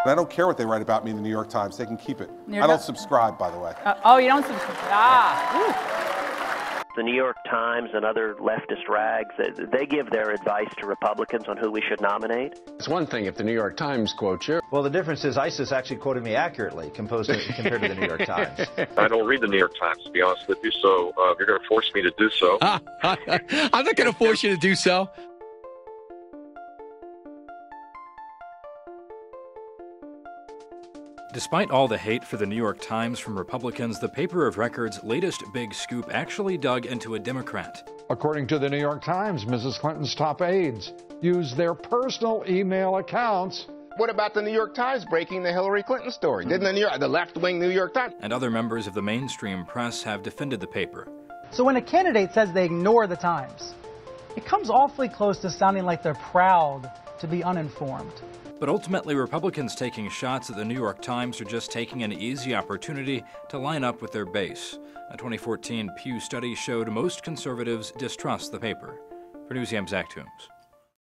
I don't care what they write about me in the New York Times. They can keep it. I don't subscribe, by the way. Oh, you don't subscribe? Ah. The New York Times and other leftist rags, they give their advice to Republicans on who we should nominate. It's one thing if the New York Times quotes you. Well, the difference is ISIS actually quoted me accurately compared to the New York Times. I don't read the New York Times, to be honest with you, so if you're going to force me to do so. I'm not going to force you to do so. Despite all the hate for the New York Times from Republicans, the paper of record's latest big scoop actually dug into a Democrat. According to the New York Times, Mrs. Clinton's top aides used their personal email accounts. What about the New York Times breaking the Hillary Clinton story? Didn't the left-wing New York Times? And other members of the mainstream press have defended the paper. So when a candidate says they ignore the Times, it comes awfully close to sounding like they're proud to be uninformed. But ultimately, Republicans taking shots at the New York Times are just taking an easy opportunity to line up with their base. A 2014 Pew study showed most conservatives distrust the paper. For Newsyam's Zach Toombs.